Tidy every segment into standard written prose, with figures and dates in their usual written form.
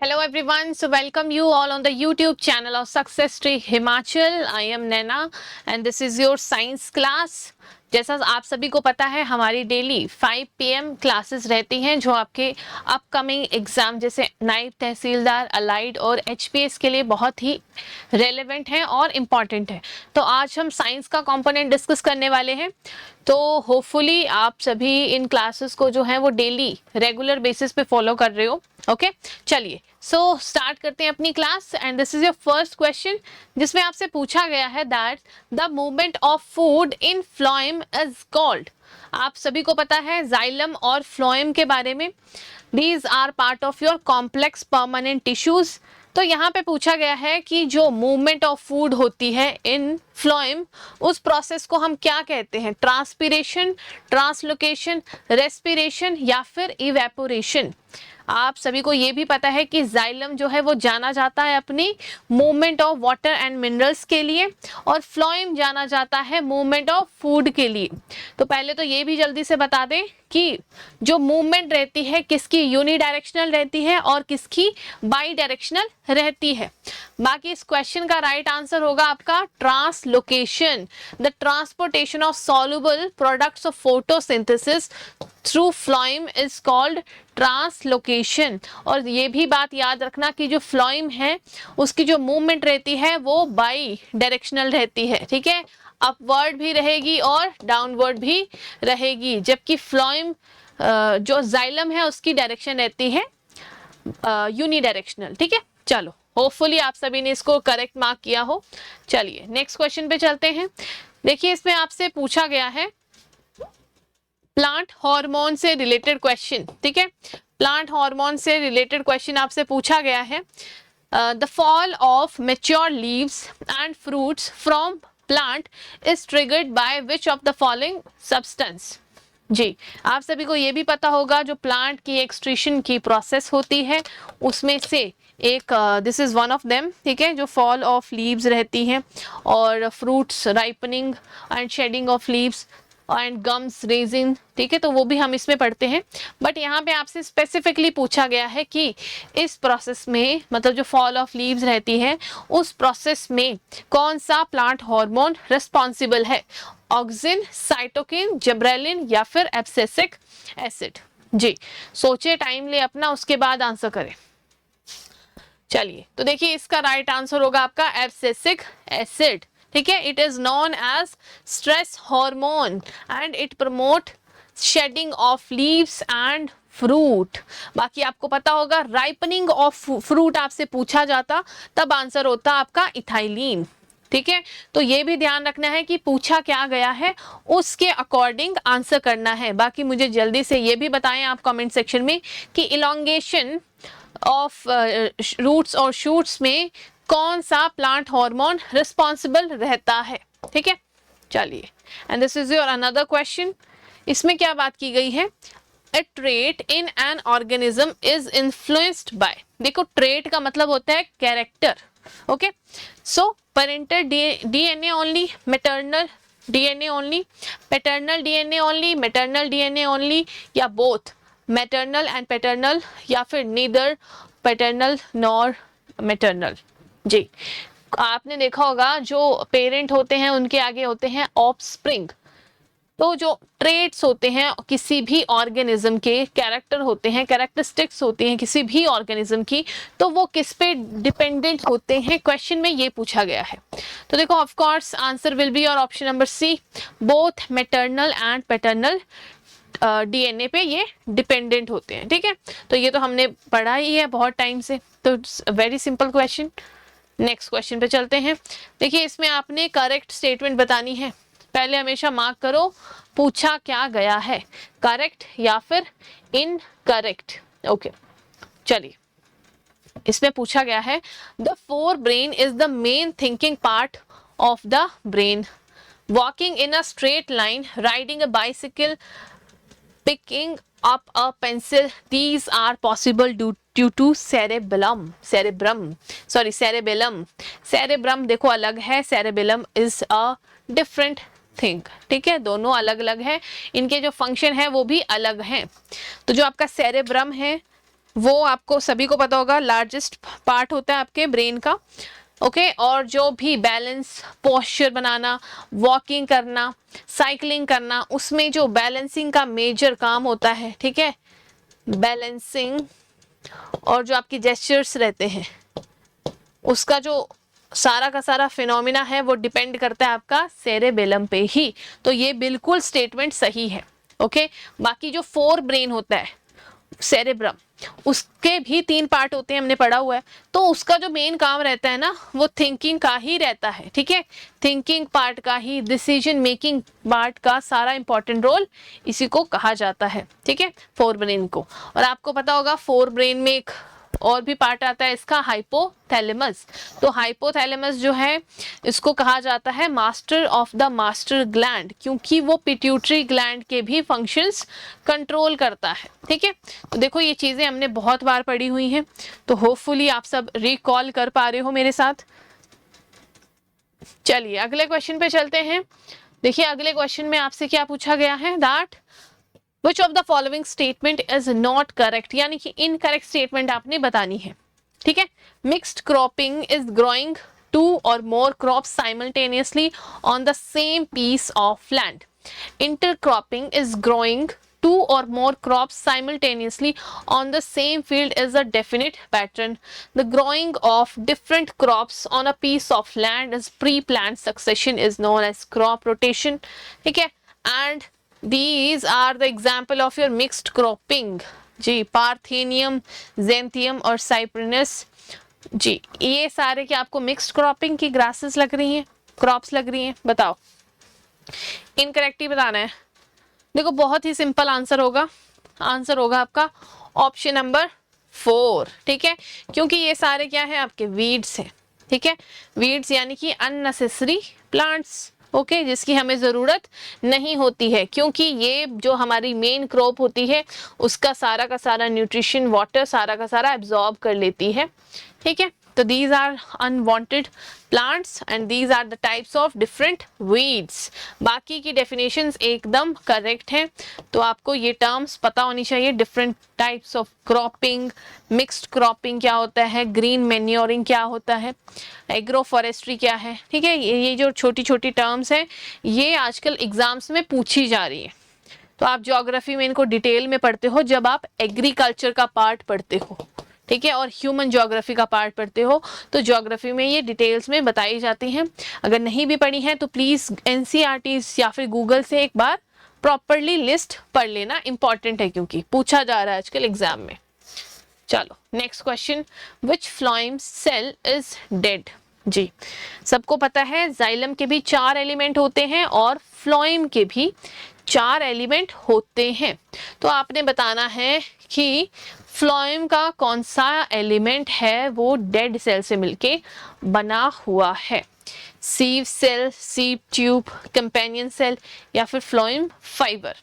Hello everyone, so welcome you all on the YouTube channel of Success Tree Himachal. I am Naina and this is your science class. जैसा आप सभी को पता है हमारी daily 5 PM classes रहती हैं जो आपके अपकमिंग एग्जाम जैसे नायब तहसीलदार, अलाइड और HPS के लिए बहुत ही रेलेवेंट हैं और इम्पॉर्टेंट है। तो आज हम साइंस का कंपोनेंट डिस्कस करने वाले हैं। तो होपफुली आप सभी इन क्लासेस को जो है वो डेली रेगुलर बेसिस पे फॉलो कर रहे हो। ओके चलिए सो स्टार्ट करते हैं अपनी class and this is your first question जिसमें आपसे पूछा गया है that the movement of food in phloem is called. आप सभी को पता है जाइलम और फ्लोएम के बारे में। These are part of your complex permanent tissues. तो यहाँ पे पूछा गया है कि जो मूवमेंट ऑफ फूड होती है इन फ्लोएम उस प्रोसेस को हम क्या कहते हैं, ट्रांसपीरेशन, ट्रांसलोकेशन, रेस्पिरेशन या फिर इवेपोरेशन। आप सभी को ये भी पता है कि जाइलम जो है वो जाना जाता है अपनी movement of water and minerals के लिए और फ्लोएम जाना जाता है मूवमेंट ऑफ फूड के लिए। तो पहले तो ये भी जल्दी से बता दें कि जो मूवमेंट रहती है किसकी यूनिडायरेक्शनल रहती है और किसकी बाई डायरेक्शनल रहती है। बाकी इस क्वेश्चन का राइट आंसर होगा आपका translocation. The transportation of soluble products of photosynthesis through phloem is called translocation. और ये भी बात याद रखना कि जो फ्लोएम है उसकी जो मूवमेंट रहती है वो बाई डायरेक्शनल रहती है, ठीक है, अपवर्ड भी रहेगी और डाउनवर्ड भी रहेगी, जबकि फ्लोएम जो जाइलम है उसकी डायरेक्शन रहती है यूनिडायरेक्शनल। ठीक है, चलो होपफुली आप सभी ने इसको करेक्ट मार्क किया हो। चलिए नेक्स्ट क्वेश्चन पे चलते हैं। देखिए इसमें आपसे पूछा गया है प्लांट हार्मोन से रिलेटेड क्वेश्चन। ठीक है, प्लांट हार्मोन से रिलेटेड क्वेश्चन आपसे पूछा गया है। The fall of mature leaves and fruits from plant is triggered by which of the following substance. जी, आप सभी को ये भी पता होगा जो प्लांट की एक्सट्रीशन की प्रोसेस होती है उसमें से एक this is one of them. ठीक है, जो फॉल ऑफ लीव्स रहती हैं और fruits ripening and shading of leaves and gums resin. ठीक है, तो वो भी हम इसमें पढ़ते हैं। बट यहाँ पे आपसे स्पेसिफिकली पूछा गया है कि इस प्रोसेस में मतलब जो फॉल ऑफ लीव्स रहती है उस प्रोसेस में कौन सा प्लांट हार्मोन रिस्पॉन्सिबल है, ऑक्सिन, साइटोकिन, जिब्रेलिन या फिर एब्सिसिक एसिड। जी, सोचे, टाइम ले अपना, उसके बाद आंसर करें। चलिए तो देखिए इसका राइट आंसर होगा आपका एब्सिसिक एसिड। ठीक है, it is known as stress hormone and it promote shedding of leaves and fruit. बाकी आपको पता होगा राइपनिंग ऑफ फ्रूट आपसे पूछा जाता तब आंसर होता आपका इथाइलिन। ठीक है, तो ये भी ध्यान रखना है कि पूछा क्या गया है उसके अकॉर्डिंग आंसर करना है। बाकी मुझे जल्दी से ये भी बताएं आप कमेंट सेक्शन में कि इलोंगेशन ऑफ रूट्स और शूट्स में कौन सा प्लांट हार्मोन रिस्पॉन्सिबल रहता है। ठीक है, चलिए and this is your another question. इसमें क्या बात की गई है, A trait in an organism is influenced by। देखो ट्रेट का मतलब होता है character. Okay, so parental DNA only, maternal DNA only, paternal DNA only, maternal DNA only या बोथ मैटरनल एंड पैटर्नल या फिर नीदर पैटर्नल नॉर मैटरनल। जी, आपने देखा होगा जो पेरेंट होते हैं उनके आगे होते हैं ऑफस्प्रिंग। तो जो ट्रेट्स होते हैं किसी भी ऑर्गेनिज्म के, कैरेक्टर होते हैं, कैरेक्टरिस्टिक्स होती हैं किसी भी ऑर्गेनिज्म की, तो वो किस पे डिपेंडेंट होते हैं, क्वेश्चन में ये पूछा गया है। तो देखो of course answer will be your option number C, both maternal and paternal DNA पे ये डिपेंडेंट होते हैं। ठीक है, तो ये तो हमने पढ़ा ही है बहुत टाइम से, तो very simple question. Next question पे चलते हैं। देखिए इसमें आपने करेक्ट स्टेटमेंट बतानी है। पहले हमेशा मार्क करो पूछा क्या गया है, करेक्ट या फिर इनकरेक्ट। ओके, चलिए इसमें पूछा गया है the fore brain is the main thinking part of the brain. Walking in a straight line, riding a bicycle, picking up a pencil, these are possible due to cerebellum। cerebellum देखो अलग है, cerebellum is a different thing। ठीक है, दोनों अलग अलग है, इनके जो फंक्शन है वो भी अलग हैं। तो जो आपका सेरेब्रम है वो आपको सभी को पता होगा लार्जेस्ट पार्ट होता है आपके ब्रेन का। ओके और जो भी बैलेंस पोस्चर बनाना, वॉकिंग करना, साइकिलिंग करना, उसमें जो बैलेंसिंग का मेजर काम होता है, ठीक है, बैलेंसिंग, और जो आपकी जेस्चर्स रहते हैं उसका जो सारा का सारा फिनोमिना है वो डिपेंड करता है आपका सेरेबेलम पे ही। तो ये बिल्कुल स्टेटमेंट सही है। ओके बाकी जो फोर ब्रेन होता है सेरेब्रम, उसके भी 3 पार्ट होते हैं, हमने पढ़ा हुआ है। तो उसका जो मेन काम रहता है ना वो थिंकिंग का ही रहता है, ठीक है, थिंकिंग पार्ट का ही, डिसीजन मेकिंग पार्ट का सारा इंपॉर्टेंट रोल इसी को कहा जाता है, ठीक है, फोर ब्रेन को। और आपको पता होगा फोर ब्रेन में एक और भी पार्ट आता है इसका, हाइपोथैलेमस। तो हाइपोथैलेमस जो है इसको कहा जाता है master of the master gland, क्योंकि वो पिट्यूटरी ग्लैंड के भी फंक्शंस कंट्रोल करता है, ठीक है। तो देखो ये चीजें हमने बहुत बार पढ़ी हुई हैं, तो होपफुली आप सब रिकॉल कर पा रहे हो मेरे साथ। चलिए अगले क्वेश्चन पे चलते हैं। देखिए अगले क्वेश्चन में आपसे क्या पूछा गया है, that Which of the following statement is not correct, यानी कि इनकरेक्ट स्टेटमेंट आपने बतानी है, ठीक है। Mixed cropping is growing 2 or more crops simultaneously on the same piece of land. Intercropping is growing 2 or more crops simultaneously on the same field is a definite pattern. The growing of different crops on a piece of land is pre-planned succession is known as crop rotation, ठीक है। And these are the example of your mixed cropping जी, Parthenium, Xanthium और Cyprinus जी, ये सारे क्या आपको mixed cropping की grasses लग रही हैं, क्रॉप्स लग रही हैं, बताओ। इनकरेक्ट ही बताना है। देखो बहुत ही सिंपल आंसर होगा, आंसर होगा आपका ऑप्शन नंबर 4, ठीक है, क्योंकि ये सारे क्या है आपके वीड्स हैं, ठीक है, वीड्स यानी कि अननेसेसरी प्लांट्स, ओके जिसकी हमें ज़रूरत नहीं होती है, क्योंकि ये जो हमारी मेन क्रॉप होती है उसका सारा का सारा न्यूट्रिशन, वाटर सारा का सारा एब्जॉर्ब कर लेती है, ठीक है। तो these are unwanted plants and these are the types of different weeds. बाकी की डेफिनेशंस एकदम करेक्ट हैं, तो आपको ये टर्म्स पता होनी चाहिए, different types of cropping, mixed cropping क्या होता है, ग्रीन मैन्योरिंग क्या होता है, एग्रो फॉरेस्ट्री क्या है, ठीक है। ये जो छोटी छोटी टर्म्स हैं ये आजकल एग्जाम्स में पूछी जा रही है, तो आप ज्योग्राफी में इनको डिटेल में पढ़ते हो जब आप एग्रीकल्चर का पार्ट पढ़ते हो, ठीक है, और ह्यूमन ज्योग्राफी का पार्ट पढ़ते हो, तो ज्योग्राफी में ये डिटेल्स में बताई जाती हैं। अगर नहीं भी पढ़ी है तो प्लीज एनसीईआरटी या फिर गूगल से एक बार प्रॉपरली लिस्ट पढ़ लेना, इंपॉर्टेंट है क्योंकि पूछा जा रहा है आजकल एग्जाम में। चलो next question, which phloem cell is dead जी, सबको पता है जाइलम के भी 4 एलिमेंट होते हैं और फ्लोएम के भी 4 एलिमेंट होते हैं। तो आपने बताना है कि फ्लोएम का कौन सा एलिमेंट है वो डेड सेल से मिलके बना हुआ है, sieve cell, sieve tube, companion cell या फिर फ्लोएम फाइबर।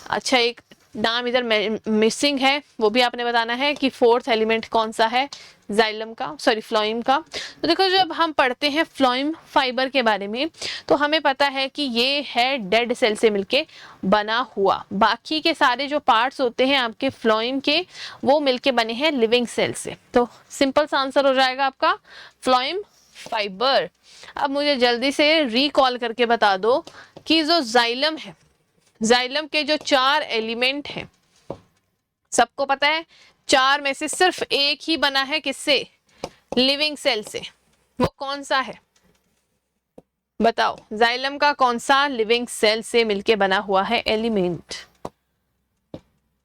अच्छा एक नाम इधर मिसिंग है, वो भी आपने बताना है कि 4th एलिमेंट कौन सा है जाइलम का, सॉरी फ्लोएम का। तो देखो जब हम पढ़ते हैं फ्लोएम फाइबर के बारे में तो हमें पता है कि ये है डेड सेल से मिलके बना हुआ, बाकी के सारे जो पार्ट्स होते हैं आपके फ्लोएम के वो मिलके बने हैं लिविंग सेल से। तो सिंपल सा आंसर हो जाएगा आपका फ्लोएम फाइबर। अब मुझे जल्दी से रिकॉल करके बता दो कि जो जाइलम है, जाइलम के जो 4 एलिमेंट हैं, सबको पता है 4 में से सिर्फ एक ही बना है किससे, लिविंग सेल से, वो कौन सा है बताओ, जाइलम का कौन सा लिविंग सेल से मिलके बना हुआ है एलिमेंट,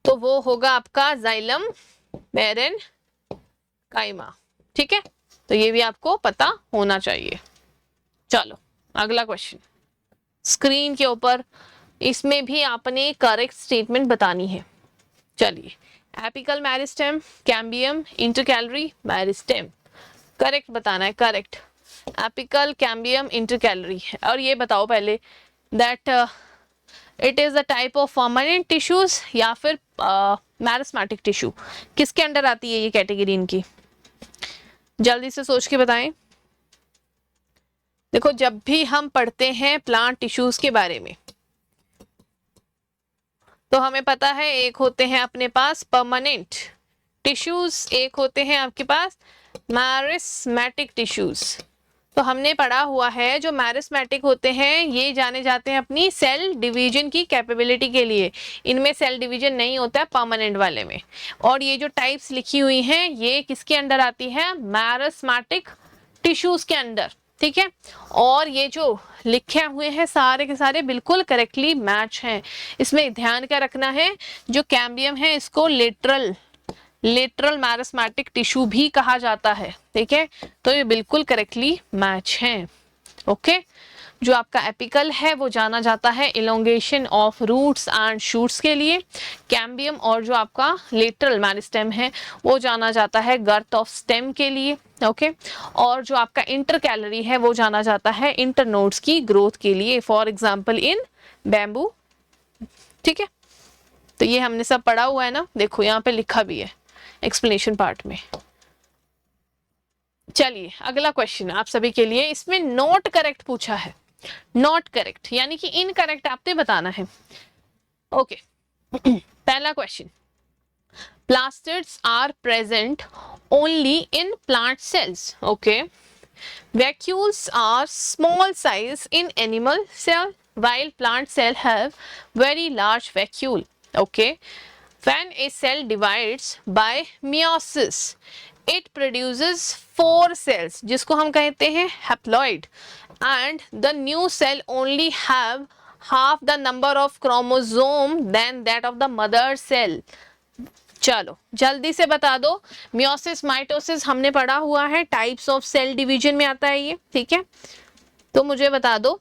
तो वो होगा आपका जाइलम पैरेनकाइमा, ठीक है, तो ये भी आपको पता होना चाहिए। चलो अगला क्वेश्चन स्क्रीन के ऊपर, इसमें भी आपने करेक्ट स्टेटमेंट बतानी है। चलिए apical meristem, cambium, intercalary, meristem, correct बताना है, करेक्ट, एपिकल, कैम्बियम, इंटरकैलरी। और ये बताओ पहले that it is a type of permanent tissues या फिर मैरिस्मेटिक टिश्यू, किसके अंडर आती है ये कैटेगरी इनकी, जल्दी से सोच के बताएं। देखो जब भी हम पढ़ते हैं प्लांट टिश्यूज के बारे में तो हमें पता है एक होते हैं अपने पास परमानेंट टिश्यूज एक होते हैं आपके पास मैरिस्मेटिक टिश्यूज। तो हमने पढ़ा हुआ है जो मैरिस्मेटिक होते हैं ये जाने जाते हैं अपनी सेल डिवीजन की कैपेबिलिटी के लिए। इनमें सेल डिवीजन नहीं होता है परमानेंट वाले में। और ये जो टाइप्स लिखी हुई हैं ये किसके अंडर आती है? मैरिस्मेटिक टिश्यूज के अंडर, ठीक है। और ये जो लिखे हुए हैं सारे के सारे बिल्कुल करेक्टली मैच हैं। इसमें ध्यान क्या रखना है, जो कैम्बियम है इसको लेटरल मैरिस्मेटिक टिश्यू भी कहा जाता है, ठीक है। तो ये बिल्कुल करेक्टली मैच हैं, ओके। जो आपका एपिकल है वो जाना जाता है elongation of roots and shoots के लिए। कैम्बियम और जो आपका लेटरल मेरिस्टेम है वो जाना जाता है गर्थ ऑफ स्टेम के लिए, ओके। और जो आपका इंटरकैलरी है वो जाना जाता है इंटरनोड्स की ग्रोथ के लिए, फॉर एग्जाम्पल इन बैम्बू, ठीक है। तो ये हमने सब पढ़ा हुआ है ना, देखो यहाँ पे लिखा भी है एक्सप्लेनेशन पार्ट में। चलिए अगला क्वेश्चन आप सभी के लिए, इसमें नॉट करेक्ट पूछा है। नॉट करेक्ट यानी कि इनकरेक्ट आपने बताना है, ओके। पहला question, plastids are present only in plant cells, okay. Vacuoles are small size in animal cell while plant cell have very large vacuole, okay. When a cell divides by meiosis, it produces 4 cells जिसको हम कहते हैं haploid, and the new cell only have half the number of chromosome than that of the mother cell. चलो जल्दी से बता दो, meiosis mitosis हमने पढ़ा हुआ है, टाइप्स ऑफ सेल डिवीजन में आता है ये, ठीक है। तो मुझे बता दो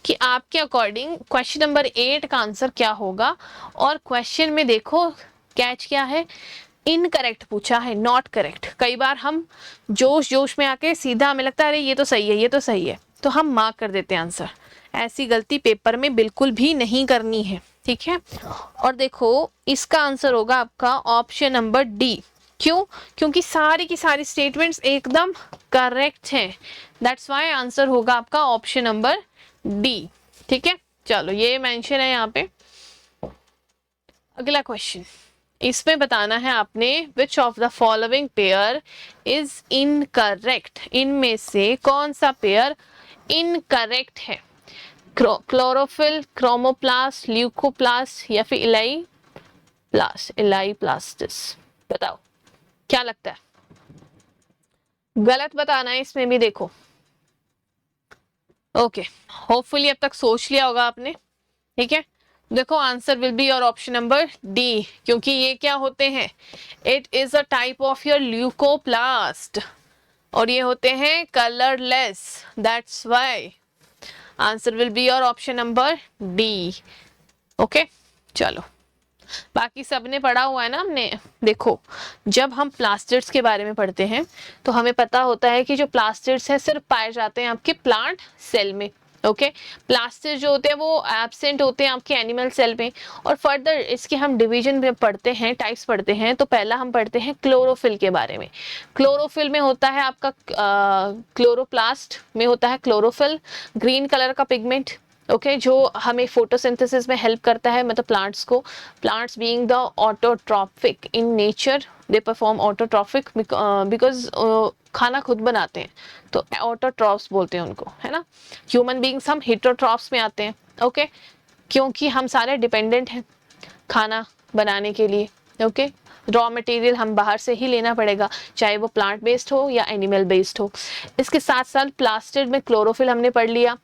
कि आपके अकॉर्डिंग क्वेश्चन नंबर 8 का आंसर क्या होगा। और क्वेश्चन में देखो कैच क्या है, इनकरेक्ट पूछा है, नॉट करेक्ट। कई बार हम जोश में आके सीधा हमें लगता है अरे ये तो सही है, ये तो सही है, तो हम मार्क कर देते हैं आंसर। ऐसी गलती पेपर में बिल्कुल भी नहीं करनी है, ठीक है। और देखो इसका आंसर होगा आपका ऑप्शन नंबर डी। क्यों? क्योंकि सारी की सारी स्टेटमेंट्स एकदम करेक्ट हैं, दैट्स व्हाई आंसर होगा आपका ऑप्शन नंबर डी, ठीक है। चलो ये मेंशन है यहाँ पे। अगला क्वेश्चन, इसमें बताना है आपने विच of the following pair is incorrect, इनमें से कौन सा पेयर इनकरेक्ट है। क्लोरोफिल, क्रोमोप्लास्ट, ल्यूकोप्लास्ट या फिर इलाईप्लास्टिस, बताओ क्या लगता है। गलत बताना है इसमें भी, देखो ओके। होपफुली अब तक सोच लिया होगा आपने, ठीक है। देखो answer will be your option number D, क्योंकि ये क्या होते हैं, it is a type of your leucoplast और ये होते हैं colourless, that's why answer will be your option number D, okay. चलो बाकी सबने पढ़ा हुआ है ना हमने। देखो जब हम प्लास्टिड्स के बारे में पढ़ते हैं तो हमें पता होता है कि जो प्लास्टिड्स हैं सिर्फ पाए जाते हैं आपके प्लांट सेल में, ओके। प्लास्टिड जो होते हैं वो एब्सेंट होते हैं आपके एनिमल सेल में। और फर्दर इसके हम डिवीजन में पढ़ते हैं, टाइप्स पढ़ते हैं, तो पहला हम पढ़ते हैं क्लोरोफिल के बारे में। क्लोरोफिल में होता है आपका क्लोरोप्लास्ट में होता है क्लोरोफिल, ग्रीन कलर का पिगमेंट, ओके, जो हमें फोटोसिंथेसिस में हेल्प करता है, मतलब प्लांट्स को। Plants being the autotrophic in nature, they perform autotrophic because खाना खुद बनाते हैं, तो ऑटोट्रॉफ्स बोलते हैं उनको, है ना। ह्यूमन बीइंग्स हम हिटरोट्रॉफ्स में आते हैं, ओके, क्योंकि हम सारे डिपेंडेंट हैं खाना बनाने के लिए, ओके। रॉ मटेरियल हम बाहर से ही लेना पड़ेगा, चाहे वो प्लांट बेस्ड हो या एनिमल बेस्ड हो। इसके साथ साथ प्लास्टिड में क्लोरोफिल हमने पढ़ लिया।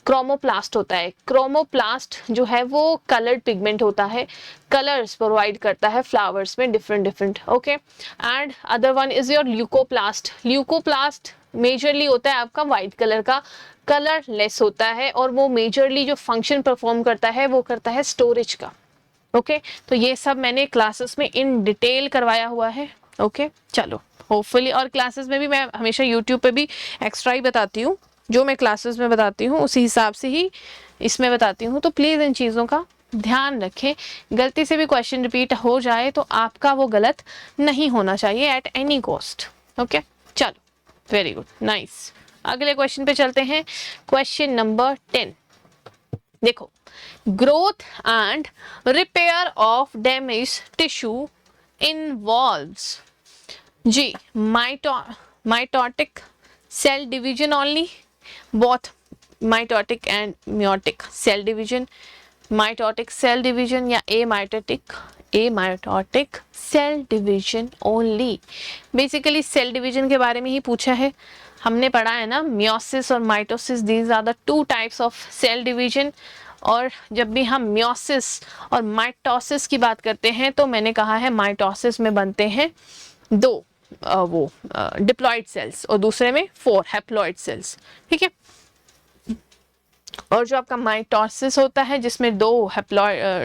क्रोमोप्लास्ट होता है, क्रोमोप्लास्ट जो है वो कलर्ड पिगमेंट होता है, कलर्स प्रोवाइड करता है फ्लावर्स में different, okay. And other one is your leucoplast. Leucoplast majorly होता है आपका व्हाइट कलर का, कलर लेस होता है, और वो मेजरली जो फंक्शन परफॉर्म करता है वो करता है स्टोरेज का, ओके। तो ये सब मैंने क्लासेस में इन डिटेल करवाया हुआ है, ओके। चलो होपफुली, और क्लासेस में भी मैं हमेशा यूट्यूब पे भी एक्स्ट्रा ही बताती हूँ, जो मैं क्लासेस में बताती हूँ उसी हिसाब से ही इसमें बताती हूँ। तो प्लीज़ इन चीज़ों का ध्यान रखें, गलती से भी क्वेश्चन रिपीट हो जाए तो आपका वो गलत नहीं होना चाहिए एट एनी कॉस्ट, ओके। चलो वेरी गुड, नाइस। अगले क्वेश्चन पे चलते हैं, क्वेश्चन नंबर 10। देखो, growth and repair of damage tissue involves जी mitotic cell division only, both mitotic and meiotic cell division, mitotic cell division या amitotic cell division only। Basically cell division के बारे में ही पूछा है, हमने पढ़ा है ना मियोसिस और mitosis, these are the two types of cell division. और जब भी हम मियोसिस और माइटोसिस की बात करते हैं तो मैंने कहा है माइटोसिस में बनते हैं दो डिप्लॉइड सेल्स और दूसरे में 4 हैप्लॉइड सेल्स, ठीक है। और जो आपका माइटोसिस होता है जिसमें 2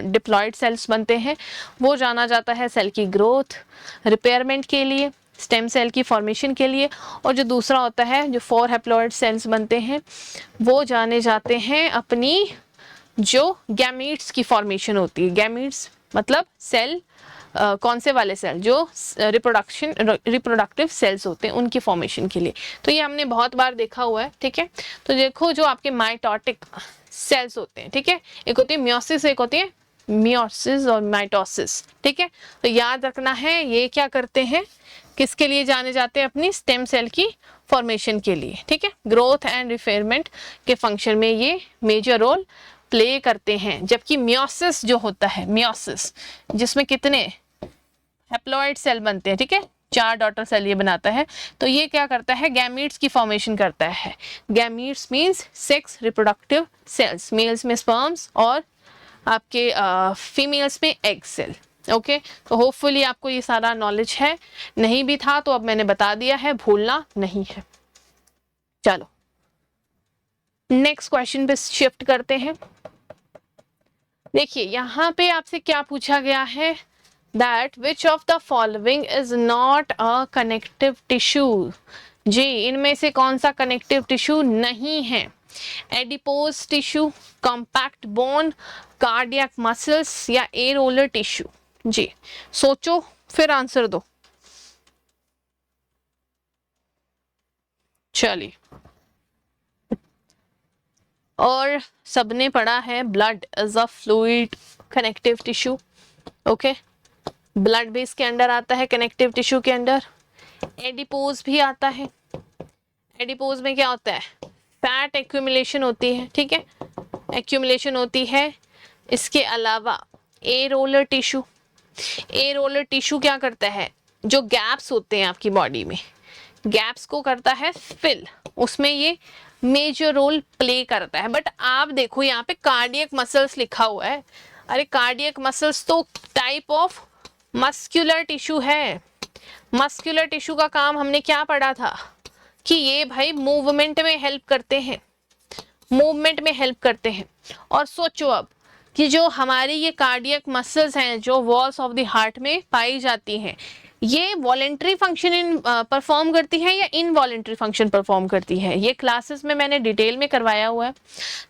डिप्लॉइड सेल्स बनते हैं, वो जाना जाता है सेल की ग्रोथ रिपेयरमेंट के लिए, स्टेम सेल की फॉर्मेशन के लिए। और जो दूसरा होता है जो 4 हैप्लॉइड सेल्स बनते हैं, वो जाने जाते हैं अपनी जो गैमीट्स की फॉर्मेशन होती है। गैमीट्स मतलब सेल कौन से वाले सेल, जो रिप्रोडक्टिव सेल्स होते हैं उनकी फॉर्मेशन के लिए। तो ये हमने बहुत बार देखा हुआ है, ठीक है। तो देखो जो आपके माइटोटिक सेल्स होते हैं, ठीक है, एक होती है मियोसिस, एक होती है मियोसिस और माइटोसिस, ठीक है। तो याद रखना है ये क्या करते हैं, किसके लिए जाने जाते हैं, अपनी स्टेम सेल की फॉर्मेशन के लिए, ठीक है। ग्रोथ एंड रिपेयरमेंट के फंक्शन में ये मेजर रोल प्ले करते हैं। जबकि मियोसिस जो होता है, मियोसिस जिसमें कितने हैप्लॉइड सेल बनते हैं, ठीक है, 4 डॉटर सेल ये बनाता है। तो ये क्या करता है, गैमीट्स की फॉर्मेशन करता है। Gametes means 6 reproductive cells, males में स्पर्म्स और आपके फीमेल्स में एग सेल, ओके। तो होपफुली आपको ये सारा नॉलेज है, नहीं भी था तो अब मैंने बता दिया है, भूलना नहीं है। चलो नेक्स्ट क्वेश्चन पे शिफ्ट करते हैं। देखिए यहाँ पे आपसे क्या पूछा गया है, that which of the following is not a connective tissue. जी इनमें से कौन सा कनेक्टिव टिश्यू नहीं है, adipose tissue, compact bone, cardiac muscles या एरोलर टिश्यू। जी सोचो फिर आंसर दो। चलिए, और सबने पढ़ा है blood is a fluid connective tissue, okay. Blood भी इसके अंडर आता है, कनेक्टिव टिश्यू के अंडर। एडिपोज भी आता है। एडिपोज में क्या होता है, फैट एक्यूमुलेशन होती है, ठीक है, एक्यूमुलेशन होती है। इसके अलावा एरोलर टिश्यू, एरोलर टिश्यू क्या करता है, जो गैप्स होते हैं आपकी बॉडी में, गैप्स को करता है फिल, उसमें ये मेजर रोल प्ले करता है। बट आप देखो यहाँ पे कार्डियक मसल्स लिखा हुआ है, अरे कार्डियक मसल्स तो टाइप ऑफ मस्कुलर टिश्यू है। मस्कुलर टिश्यू का काम हमने क्या पढ़ा था कि ये भाई मूवमेंट में हेल्प करते हैं, मूवमेंट में हेल्प करते हैं। और सोचो अब कि जो हमारी ये कार्डियक मसल्स हैं जो वॉल्स ऑफ द हार्ट में पाई जाती हैं, ये वॉलेंट्री फंक्शन परफॉर्म करती है या इनवॉलेंट्री फंक्शन परफॉर्म करती है, ये क्लासेस में मैंने डिटेल में करवाया हुआ है।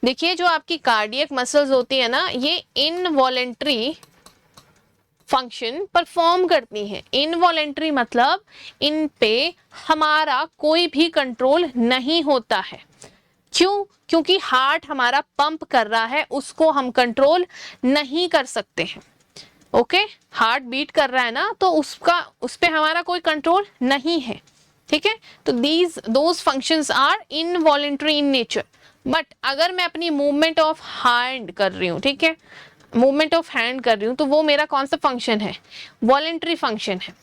देखिए जो आपकी कार्डियक मसल्स होती है ना, ये इनवॉलेंट्री फंक्शन परफॉर्म करती हैं। इनवॉलेंट्री मतलब इन पे हमारा कोई भी कंट्रोल नहीं होता है। क्यों? क्योंकि हार्ट हमारा पंप कर रहा है, उसको हम कंट्रोल नहीं कर सकते हैं, ओके। हार्ट बीट कर रहा है ना, तो उस पे हमारा कोई कंट्रोल नहीं है, ठीक है। तो those functions are involuntary in nature. But अगर मैं अपनी मूवमेंट ऑफ हैंड कर रही हूँ, ठीक है, मूवमेंट ऑफ हैंड कर रही हूँ, तो वो मेरा कौन सा फंक्शन है, वॉलेंट्री फंक्शन है।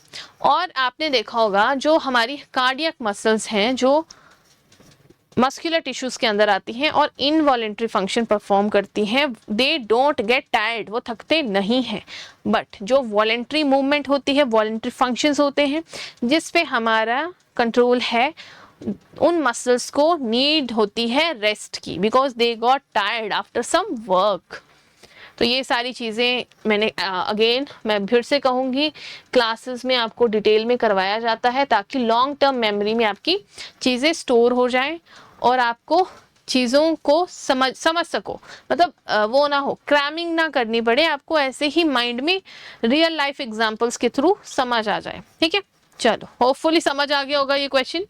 और आपने देखा होगा जो हमारी कार्डियक मसल्स हैं जो मस्कुलर टिश्यूज के अंदर आती हैं और इनवॉलेंट्री फंक्शन परफॉर्म करती हैं, दे डोंट गेट टायर्ड, वो थकते नहीं हैं। बट जो वॉलेंट्री मूवमेंट होती है, वॉलेंट्री फंक्शंस होते हैं जिस पे हमारा कंट्रोल है, उन मसल्स को नीड होती है रेस्ट की, because they got tired after some work. तो ये सारी चीज़ें मैंने अगेन मैं फिर से कहूँगी, क्लासेस में आपको डिटेल में करवाया जाता है ताकि लॉन्ग टर्म मेमोरी में आपकी चीज़ें स्टोर हो जाएं और आपको चीज़ों को समझ सको, मतलब वो ना हो, क्रैमिंग ना करनी पड़े, आपको ऐसे ही माइंड में रियल लाइफ एग्जांपल्स के थ्रू समझ आ जाए, ठीक है। चलो होपफुली समझ आ गया होगा ये क्वेश्चन,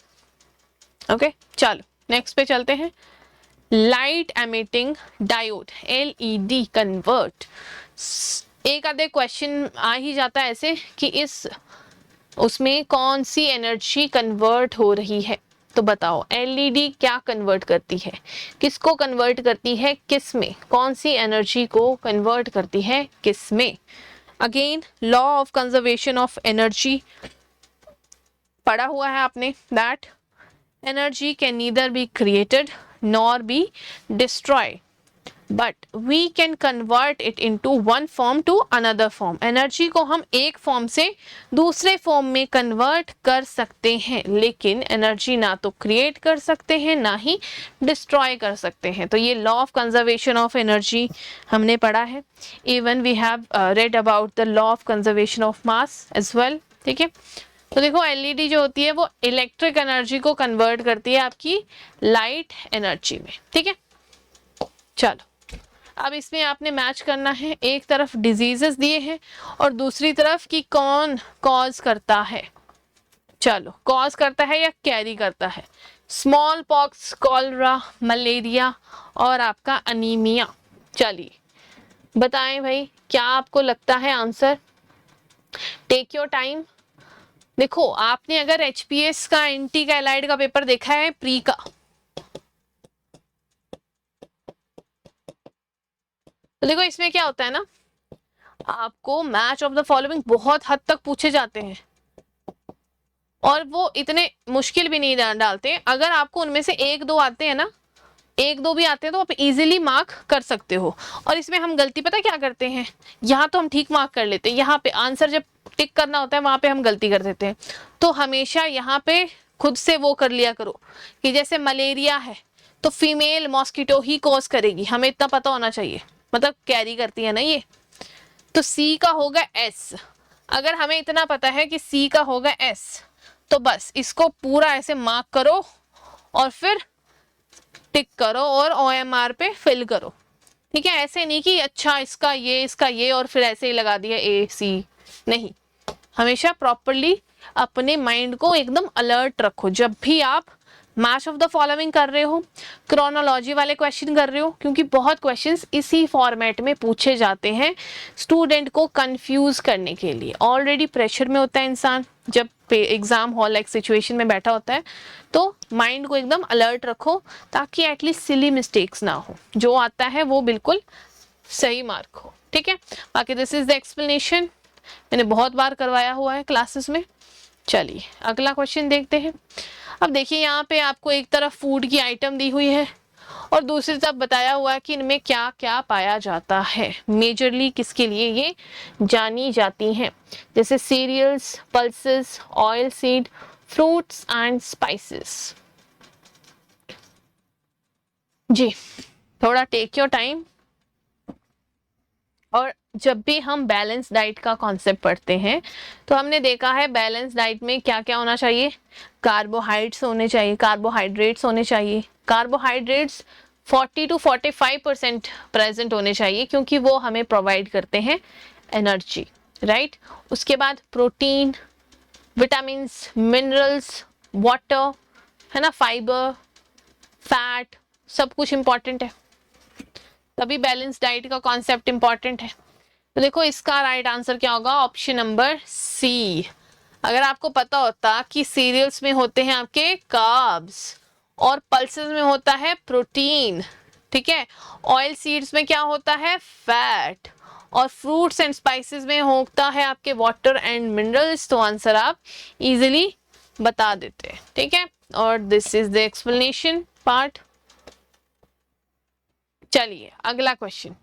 ओके। चलो नेक्स्ट पे चलते हैं। Light emitting diode LED convert एक आधे क्वेश्चन आ ही जाता है ऐसे कि इस उसमें कौन सी एनर्जी कन्वर्ट हो रही है। तो बताओ एलईडी क्या कन्वर्ट करती है, किसको कन्वर्ट करती है, किस में, कौन सी एनर्जी को कन्वर्ट करती है किस में। Again law of conservation of energy पढ़ा हुआ है आपने, that energy can neither be created nor be destroy but we can convert it into one form to another form. Energy को हम एक फॉर्म से दूसरे फॉर्म में कन्वर्ट कर सकते हैं, लेकिन एनर्जी ना तो क्रिएट कर सकते हैं ना ही डिस्ट्रॉय कर सकते हैं। तो ये law of conservation of energy हमने पढ़ा है। Even we have read about the law of conservation of mass as well. ठीक है, तो देखो एलईडी जो होती है वो इलेक्ट्रिक एनर्जी को कन्वर्ट करती है आपकी लाइट एनर्जी में। ठीक है, चलो अब इसमें आपने मैच करना है, एक तरफ डिजीजेस दिए हैं और दूसरी तरफ कि कौन कॉज करता है। चलो कॉज करता है या कैरी करता है, स्मॉल पॉक्स, कॉलरा, मलेरिया और आपका अनीमिया। चलिए बताएं भाई क्या आपको लगता है आंसर। Take your time. देखो आपने अगर एचपीएस का एंटी का एलाइड का पेपर देखा है प्री का, तो देखो इसमें क्या होता है ना, आपको मैच ऑफ द फॉलोइंग बहुत हद तक पूछे जाते हैं और वो इतने मुश्किल भी नहीं डालते। अगर आपको उनमें से एक दो आते हैं ना, एक दो भी आते हैं तो आप इजीली मार्क कर सकते हो। और इसमें हम गलती पता क्या करते हैं, यहाँ तो हम ठीक मार्क कर लेते हैं, यहाँ पे आंसर जब टिक करना होता है वहां पे हम गलती कर देते हैं। तो हमेशा यहाँ पे खुद से वो कर लिया करो कि जैसे मलेरिया है तो फीमेल मॉस्किटो ही कॉज करेगी, हमें इतना पता होना चाहिए, मतलब कैरी करती है ना ये। तो सी का होगा एस, अगर हमें इतना पता है कि सी का होगा एस तो बस इसको पूरा ऐसे मार्क करो और फिर टिक करो और OMR पे फिल करो। ठीक है, ऐसे नहीं कि अच्छा इसका ये और फिर ऐसे ही लगा दिया ए सी, नहीं, हमेशा प्रॉपरली अपने माइंड को एकदम अलर्ट रखो जब भी आप मैच ऑफ द फॉलोइंग कर रहे हो, क्रोनोलॉजी वाले क्वेश्चन कर रहे हो, क्योंकि बहुत क्वेश्चंस इसी फॉर्मेट में पूछे जाते हैं स्टूडेंट को कंफ्यूज करने के लिए। ऑलरेडी प्रेशर में होता है इंसान जब एग्जाम हॉल लाइक सिचुएशन में बैठा होता है, तो माइंड को एकदम अलर्ट रखो ताकि एटलीस्ट सिली मिस्टेक्स ना हो, जो आता है वो बिल्कुल सही मार्क हो। ठीक है, बाकी दिस इज द एक्सप्लेनेशन, मैंने बहुत बार करवाया हुआ है क्लासेस में। चलिए अगला क्वेश्चन देखते हैं। अब देखिए यहाँ पे आपको एक तरफ फूड की आइटम दी हुई है और दूसरी तरफ बताया हुआ है कि इनमें क्या क्या पाया जाता है, मेजरली किसके लिए ये जानी जाती हैं, जैसे cereals, pulses, oil seed, fruits and spices. जी थोड़ा टेक योर टाइम। और जब भी हम बैलेंस डाइट का कॉन्सेप्ट पढ़ते हैं तो हमने देखा है बैलेंस डाइट में क्या क्या होना चाहिए, कार्बोहाइड्रेट्स होने चाहिए, कार्बोहाइड्रेट्स होने चाहिए, कार्बोहाइड्रेट्स 40 to 45% प्रेजेंट होने चाहिए क्योंकि वो हमें प्रोवाइड करते हैं एनर्जी, राइट। उसके बाद प्रोटीन, विटामिन्स, मिनरल्स, वाटर, है ना, फाइबर, फैट, सब कुछ इंपॉर्टेंट है, तभी बैलेंस डाइट का कॉन्सेप्ट इंपॉर्टेंट है। तो देखो इसका राइट आंसर क्या होगा, ऑप्शन नंबर सी। अगर आपको पता होता कि सीरियल्स में होते हैं आपके कार्ब्स और पल्सेस में होता है प्रोटीन, ठीक है, ऑयल सीड्स में क्या होता है फैट, और फ्रूट्स एंड स्पाइसेस में होता है आपके वाटर एंड मिनरल्स, तो आंसर आप इजीली बता देते हैं। ठीक है, और this is the explanation part. चलिए अगला क्वेश्चन,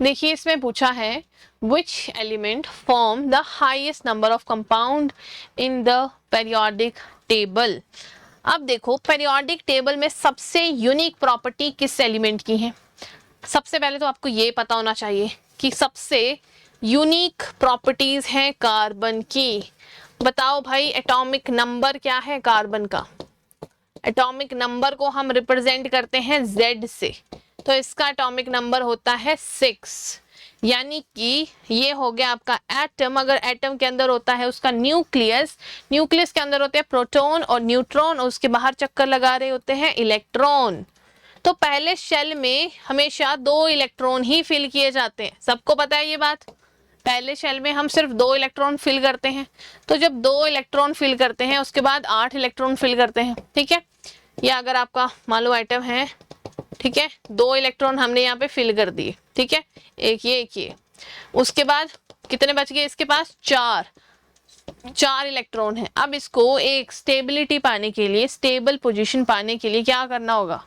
देखिए इसमें पूछा है which element form the highest number of compound in the periodic table। अब देखो periodic टेबल में सबसे यूनिक प्रॉपर्टी किस एलिमेंट की है। सबसे पहले तो आपको ये पता होना चाहिए कि सबसे यूनिक प्रॉपर्टीज हैं कार्बन की। बताओ भाई एटॉमिक नंबर क्या है कार्बन का। एटॉमिक नंबर को हम रिप्रेजेंट करते हैं Z से, तो इसका एटॉमिक नंबर होता है 6, यानी कि ये हो गया आपका एटम। अगर एटम के अंदर होता है उसका न्यूक्लियस, न्यूक्लियस के अंदर होते हैं प्रोटॉन और न्यूट्रॉन, और उसके बाहर चक्कर लगा रहे होते हैं इलेक्ट्रॉन। तो पहले शेल में हमेशा 2 इलेक्ट्रॉन ही फिल किए जाते हैं, सबको पता है ये बात। पहले शेल में हम सिर्फ 2 इलेक्ट्रॉन फिल करते हैं, तो जब 2 इलेक्ट्रॉन फिल करते हैं उसके बाद 8 इलेक्ट्रॉन फिल करते हैं, ठीक है। या अगर आपका मान लो आइटम है, ठीक है, 2 इलेक्ट्रॉन हमने यहाँ पे फिल कर दिए, ठीक है, एक ये, उसके बाद कितने बच गए इसके पास, 4 इलेक्ट्रॉन है। अब इसको एक स्टेबिलिटी पाने के लिए, स्टेबल पोजीशन पाने के लिए क्या करना होगा,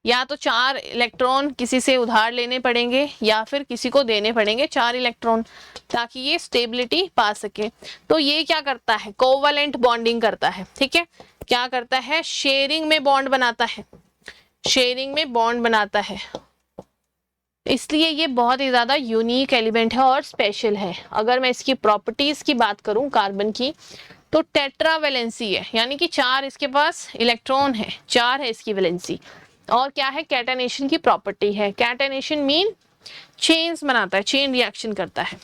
या तो 4 इलेक्ट्रॉन किसी से उधार लेने पड़ेंगे या फिर किसी को देने पड़ेंगे 4 इलेक्ट्रॉन, ताकि ये स्टेबिलिटी पा सके। तो ये क्या करता है, कोवलेंट बॉन्डिंग करता है, ठीक है। क्या करता है, शेयरिंग में बॉन्ड बनाता है, शेयरिंग में बॉन्ड बनाता है, इसलिए ये बहुत ही ज्यादा यूनिक एलिमेंट है और स्पेशल है। अगर मैं इसकी प्रॉपर्टीज की बात करूं कार्बन की, तो टेट्रावेलेंसी है, यानी कि 4 इसके पास इलेक्ट्रॉन है, 4 है इसकी वैलेंसी। और क्या है, कैटेनेशन की प्रॉपर्टी है। कैटेनेशन मीन चेन्स बनाता है, चेन रिएक्शन करता है,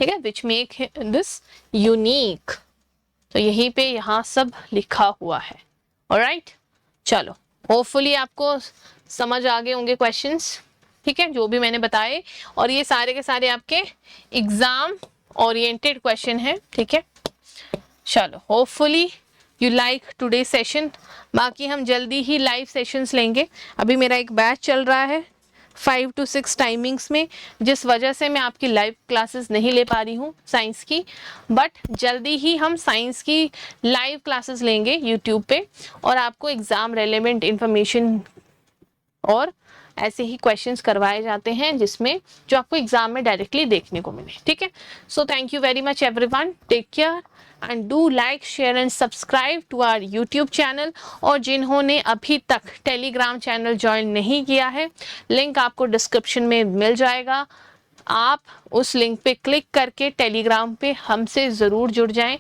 ठीक है, विच मेक दिस यूनिक। तो यहीं पे यहाँ सब लिखा हुआ है। ऑलराइट, चलो होपफुली आपको समझ आ गए होंगे क्वेश्चंस, ठीक है, जो भी मैंने बताए। और ये सारे के सारे आपके एग्जाम ओरिएंटेड क्वेश्चन है, ठीक है। चलो hopefully you like today session. बाकी हम जल्दी ही लाइव सेशंस लेंगे। अभी मेरा एक बैच चल रहा है 5 to 6 टाइमिंग्स में, जिस वजह से मैं आपकी लाइव क्लासेस नहीं ले पा रही हूँ साइंस की, बट जल्दी ही हम साइंस की लाइव क्लासेस लेंगे यूट्यूब पे, और आपको एग्ज़ाम रेलेवेंट इंफॉर्मेशन और ऐसे ही क्वेश्चंस करवाए जाते हैं जिसमें जो आपको एग्जाम में डायरेक्टली देखने को मिले, ठीक है। So thank you very much everyone, take care and do like, share and subscribe to our YouTube channel. और जिन्होंने अभी तक टेलीग्राम चैनल ज्वाइन नहीं किया है, लिंक आपको डिस्क्रिप्शन में मिल जाएगा, आप उस लिंक पे क्लिक करके टेलीग्राम पे हमसे ज़रूर जुड़ जाएं,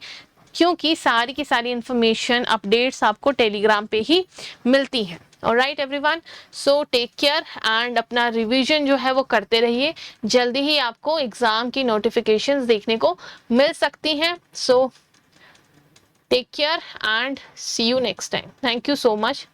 क्योंकि सारी की सारी इंफॉर्मेशन अपडेट्स आपको टेलीग्राम पे ही मिलती हैं। Alright everyone, so take care and अपना रिवीजन जो है वो करते रहिए। जल्दी ही आपको एग्जाम की नोटिफिकेशंस देखने को मिल सकती हैं। So take care and see you next time. Thank you so much.